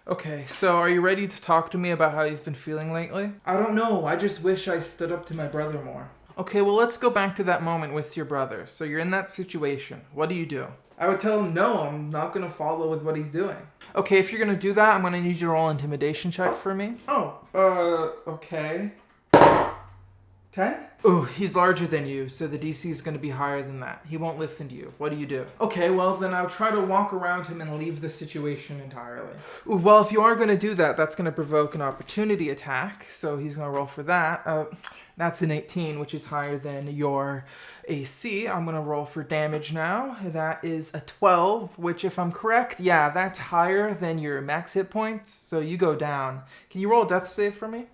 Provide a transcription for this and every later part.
Okay, so are you ready to talk to me about how you've been feeling lately? I don't know, I just wish I stood up to my brother more. Okay, well let's go back to that moment with your brother. So you're in that situation. What do? I would tell him no, I'm not gonna follow with what he's doing. Okay, if you're gonna do that, I'm gonna need you to roll an intimidation check for me. Okay. 10? Ooh, he's larger than you, so the DC is going to be higher than that. He won't listen to you. What do? Okay, well then I'll try to walk around him and leave the situation entirely. Ooh, well, if you are going to do that, that's going to provoke an opportunity attack, so he's going to roll for that. That's an 18, which is higher than your AC. I'm going to roll for damage now. That is a 12, which if I'm correct, yeah, that's higher than your max hit points, so you go down. Can you roll a death save for me?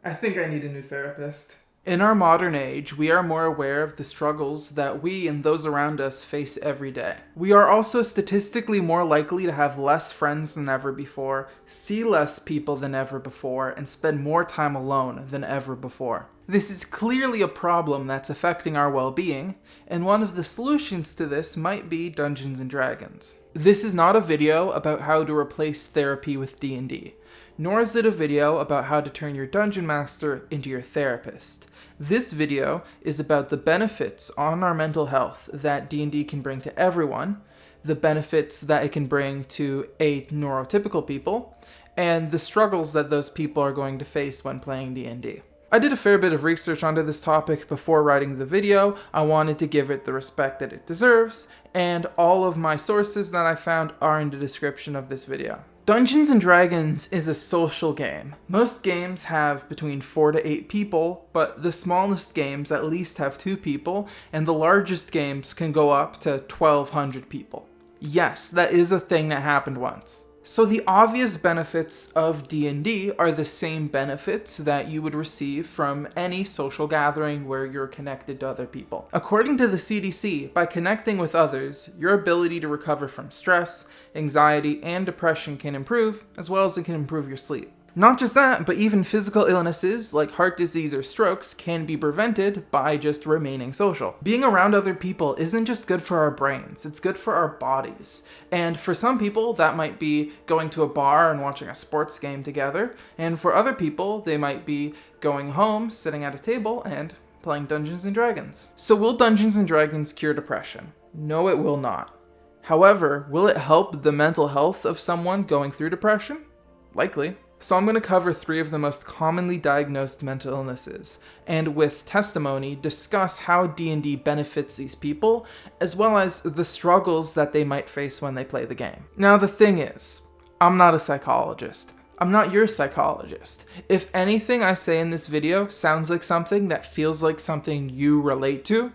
I think I need a new therapist. In our modern age, we are more aware of the struggles that we and those around us face every day. We are also statistically more likely to have less friends than ever before, see less people than ever before, and spend more time alone than ever before. This is clearly a problem that's affecting our well-being, and one of the solutions to this might be Dungeons & Dragons. This is not a video about how to replace therapy with D&D. Nor is it a video about how to turn your dungeon master into your therapist. This video is about the benefits on our mental health that D&D can bring to everyone, the benefits that it can bring to neurotypical people, and the struggles that those people are going to face when playing D&D. I did a fair bit of research onto this topic before writing the video. I wanted to give it the respect that it deserves, and all of my sources that I found are in the description of this video. Dungeons & Dragons is a social game. Most games have between 4 to 8 people, but the smallest games at least have 2 people, and the largest games can go up to 1,200 people. Yes, that is a thing that happened once. So the obvious benefits of D&D are the same benefits that you would receive from any social gathering where you're connected to other people. According to the CDC, by connecting with others, your ability to recover from stress, anxiety, and depression can improve, as well as it can improve your sleep. Not just that, but even physical illnesses like heart disease or strokes can be prevented by just remaining social. Being around other people isn't just good for our brains, it's good for our bodies. And for some people, that might be going to a bar and watching a sports game together, and for other people, they might be going home, sitting at a table, and playing Dungeons & Dragons. So will Dungeons & Dragons cure depression? No, it will not. However, will it help the mental health of someone going through depression? Likely. So I'm going to cover 3 of the most commonly diagnosed mental illnesses, and with testimony, discuss how D&D benefits these people, as well as the struggles that they might face when they play the game. Now the thing is, I'm not a psychologist. I'm not your psychologist. If anything I say in this video sounds like something that feels like something you relate to,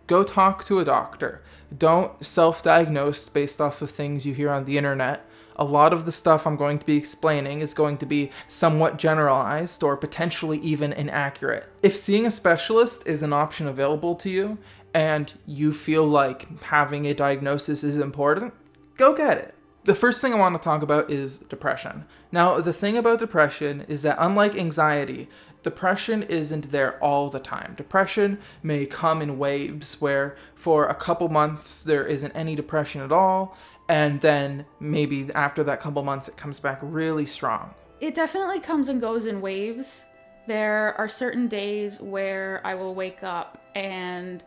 go talk to a doctor. Don't self-diagnose based off of things you hear on the internet. A lot of the stuff I'm going to be explaining is going to be somewhat generalized or potentially even inaccurate. If seeing a specialist is an option available to you and you feel like having a diagnosis is important, go get it. The first thing I want to talk about is depression. Now, the thing about depression is that unlike anxiety, depression isn't there all the time. Depression may come in waves where for a couple months there isn't any depression at all, and then maybe after that couple months it comes back really strong. It definitely comes and goes in waves. There are certain days where I will wake up and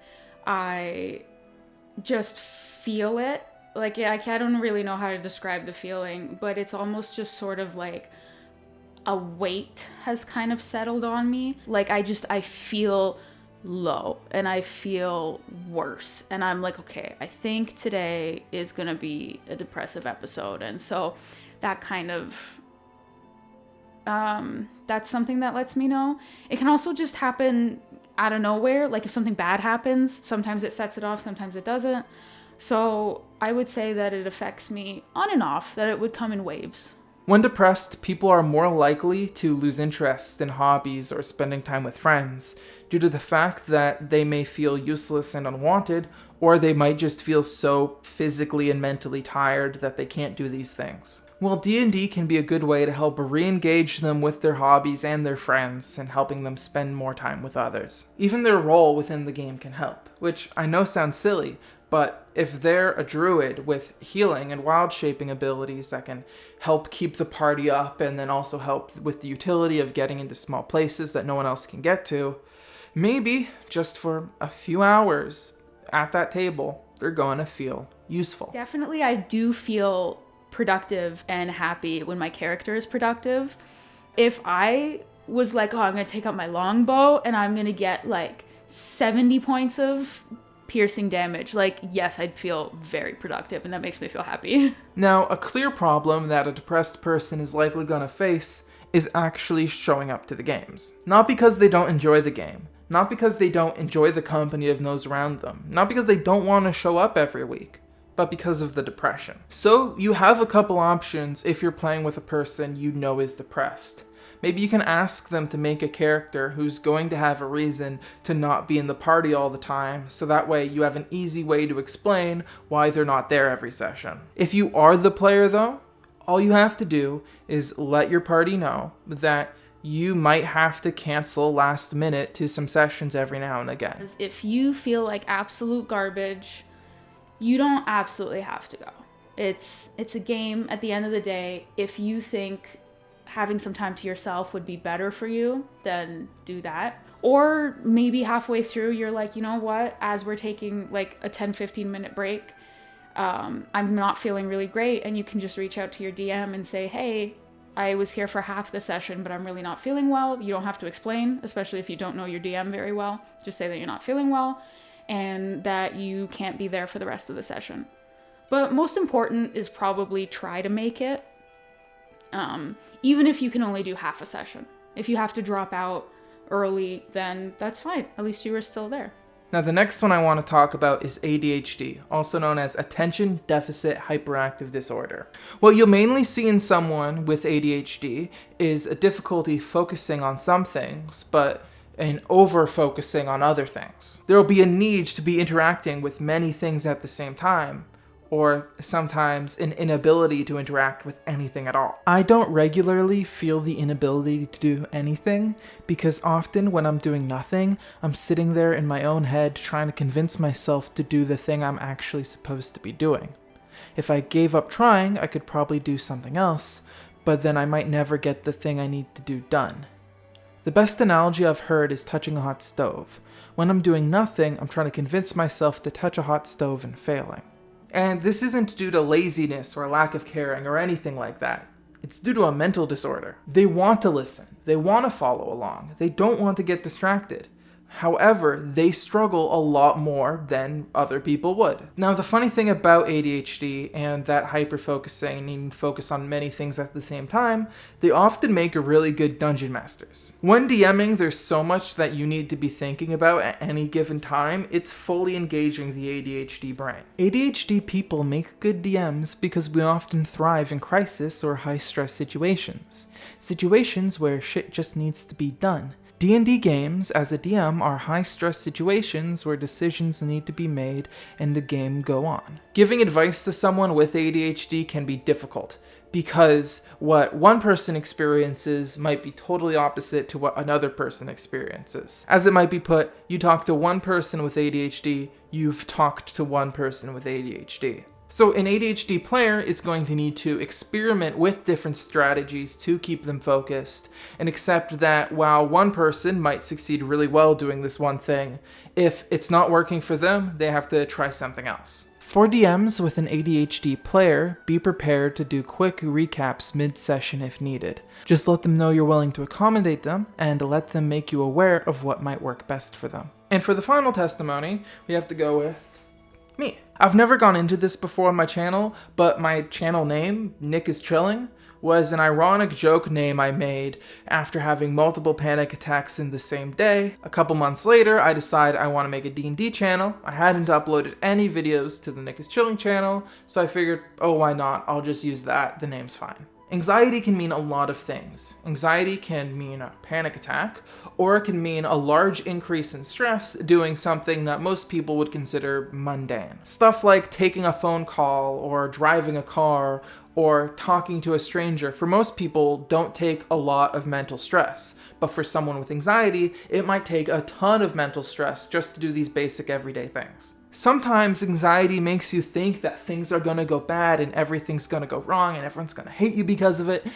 I just feel it. Like, I don't really know how to describe the feeling, but it's almost just sort of like a weight has kind of settled on me. Like, I feel low and I feel worse, and I'm like, okay, I think today is gonna be a depressive episode. And so that kind of that's something that lets me know. It can also just happen out of nowhere. Like, if something bad happens, sometimes it sets it off, sometimes it doesn't. So I would say that it affects me on and off, that it would come in waves. When depressed, people are more likely to lose interest in hobbies or spending time with friends due to the fact that they may feel useless and unwanted, or they might just feel so physically and mentally tired that they can't do these things. Well, D&D can be a good way to help re-engage them with their hobbies and their friends and helping them spend more time with others. Even their role within the game can help, which I know sounds silly, But if they're a druid with healing and wild shaping abilities that can help keep the party up and then also help with the utility of getting into small places that no one else can get to, maybe just for a few hours at that table, they're going to feel useful. Definitely, I do feel productive and happy when my character is productive. If I was like, oh, I'm going to take out my longbow and I'm going to get like 70 points of piercing damage, like, yes, I'd feel very productive, and that makes me feel happy. Now, a clear problem that a depressed person is likely going to face is actually showing up to the games. Not because they don't enjoy the game, not because they don't enjoy the company of those around them, not because they don't want to show up every week, but because of the depression. So you have a couple options if you're playing with a person you know is depressed. Maybe you can ask them to make a character who's going to have a reason to not be in the party all the time, so that way you have an easy way to explain why they're not there every session. If you are the player though, all you have to do is let your party know that you might have to cancel last minute to some sessions every now and again. If you feel like absolute garbage, you don't absolutely have to go. It's a game at the end of the day. If you think having some time to yourself would be better for you, then do that. Or maybe halfway through, you're like, you know what, as we're taking like a 10-15 minute break, I'm not feeling really great, and you can just reach out to your DM and say, hey, I was here for half the session, but I'm really not feeling well. You don't have to explain, especially if you don't know your DM very well. Just say that you're not feeling well and that you can't be there for the rest of the session. But most important is probably try to make it. Even if you can only do half a session. If you have to drop out early, then that's fine. At least you were still there. Now the next one I want to talk about is ADHD, also known as Attention Deficit Hyperactive Disorder. What you'll mainly see in someone with ADHD is a difficulty focusing on some things, but an over-focusing on other things. There will be a need to be interacting with many things at the same time, or sometimes an inability to interact with anything at all. I don't regularly feel the inability to do anything, because often when I'm doing nothing, I'm sitting there in my own head trying to convince myself to do the thing I'm actually supposed to be doing. If I gave up trying, I could probably do something else, but then I might never get the thing I need to do done. The best analogy I've heard is touching a hot stove. When I'm doing nothing, I'm trying to convince myself to touch a hot stove and failing. And this isn't due to laziness or lack of caring or anything like that. It's due to a mental disorder. They want to listen. They want to follow along. They don't want to get distracted. However, they struggle a lot more than other people would. Now, the funny thing about ADHD and that hyper-focusing and needing to focus on many things at the same time, they often make really good dungeon masters. When DMing, there's so much that you need to be thinking about at any given time, it's fully engaging the ADHD brain. ADHD people make good DMs because we often thrive in crisis or high-stress situations. Situations where shit just needs to be done. D&D games, as a DM, are high-stress situations where decisions need to be made and the game go on. Giving advice to someone with ADHD can be difficult, because what one person experiences might be totally opposite to what another person experiences. As it might be put, you talk to one person with ADHD, you've talked to one person with ADHD. So an ADHD player is going to need to experiment with different strategies to keep them focused, and accept that while one person might succeed really well doing this one thing, if it's not working for them, they have to try something else. For DMs with an ADHD player, be prepared to do quick recaps mid-session if needed. Just let them know you're willing to accommodate them, and let them make you aware of what might work best for them. And for the final testimony, we have to go with me. I've never gone into this before on my channel, but my channel name, Nick is Chilling, was an ironic joke name I made after having multiple panic attacks in the same day. A couple months later, I decided I want to make a D&D channel. I hadn't uploaded any videos to the Nick is Chilling channel, so I figured, oh, why not? I'll just use that. The name's fine. Anxiety can mean a lot of things. Anxiety can mean a panic attack, or it can mean a large increase in stress doing something that most people would consider mundane. Stuff like taking a phone call, or driving a car, or talking to a stranger, for most people, don't take a lot of mental stress. But for someone with anxiety, it might take a ton of mental stress just to do these basic everyday things. Sometimes anxiety makes you think that things are gonna go bad and everything's gonna go wrong and everyone's gonna hate you because of it,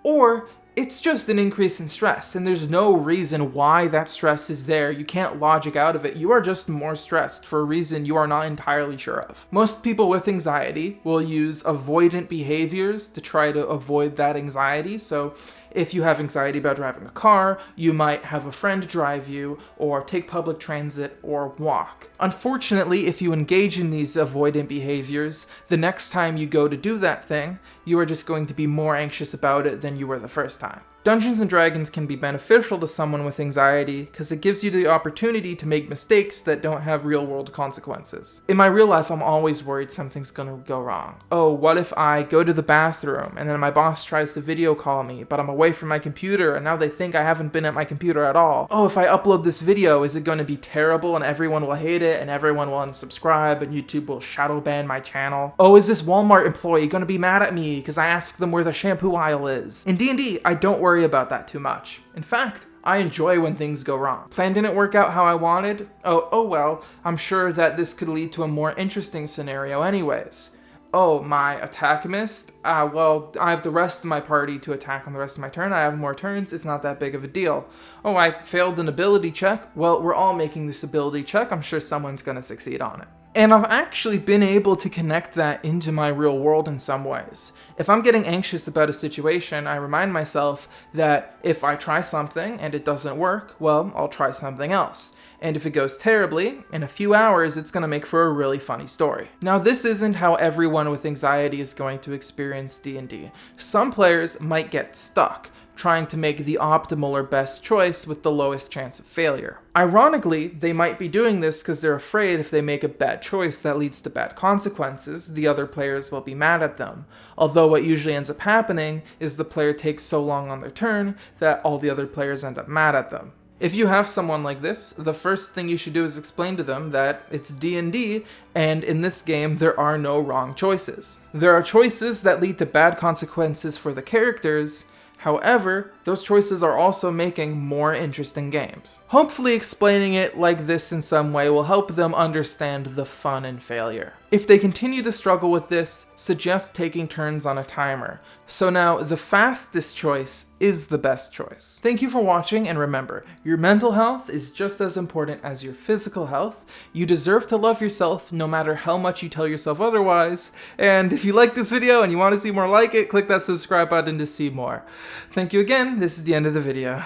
or it's just an increase in stress, and there's no reason why that stress is there. You can't logic out of it. You are just more stressed for a reason you are not entirely sure of. Most people with anxiety will use avoidant behaviors to try to avoid that anxiety. So if you have anxiety about driving a car, you might have a friend drive you, or take public transit, or walk. Unfortunately, if you engage in these avoidant behaviors, the next time you go to do that thing, you are just going to be more anxious about it than you were the first time. Dungeons & Dragons can be beneficial to someone with anxiety because it gives you the opportunity to make mistakes that don't have real-world consequences. In my real life, I'm always worried something's gonna go wrong. Oh, what if I go to the bathroom and then my boss tries to video call me, but I'm away from my computer and now they think I haven't been at my computer at all? Oh, if I upload this video, is it gonna be terrible and everyone will hate it and everyone will unsubscribe and YouTube will shadow ban my channel? Oh, is this Walmart employee gonna be mad at me because I asked them where the shampoo aisle is? In D&D, I don't worry about that too much. In fact, I enjoy when things go wrong. Plan didn't work out how I wanted? Oh well, I'm sure that this could lead to a more interesting scenario anyways. Oh, my attack missed? Well, I have the rest of my party to attack on the rest of my turn. I have more turns, it's not that big of a deal. Oh, I failed an ability check? Well, we're all making this ability check. I'm sure someone's gonna succeed on it. And I've actually been able to connect that into my real world in some ways. If I'm getting anxious about a situation, I remind myself that if I try something and it doesn't work, well, I'll try something else. And if it goes terribly, in a few hours, it's going to make for a really funny story. Now, this isn't how everyone with anxiety is going to experience D&D. Some players might get stuck, trying to make the optimal or best choice with the lowest chance of failure. Ironically, they might be doing this because they're afraid if they make a bad choice that leads to bad consequences, the other players will be mad at them. Although what usually ends up happening is the player takes so long on their turn that all the other players end up mad at them. If you have someone like this, the first thing you should do is explain to them that it's D&D, and in this game there are no wrong choices. There are choices that lead to bad consequences for the characters. However, those choices are also making more interesting games. Hopefully explaining it like this in some way will help them understand the fun in failure. If they continue to struggle with this, suggest taking turns on a timer. So now, the fastest choice is the best choice. Thank you for watching, and remember, your mental health is just as important as your physical health. You deserve to love yourself no matter how much you tell yourself otherwise. And if you like this video and you want to see more like it, click that subscribe button to see more. Thank you again. This is the end of the video.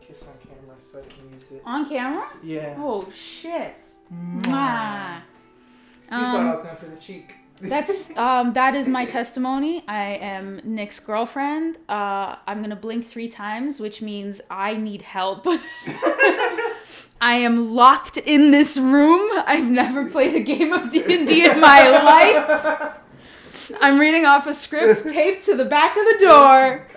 Kiss on camera so I can use it. On camera? Yeah. Oh, shit. Mwah. You thought I was going for the cheek. That is my testimony. I am Nick's girlfriend. I'm gonna blink 3 times, which means I need help. I am locked in this room. I've never played a game of D&D in my life. I'm reading off a script taped to the back of the door.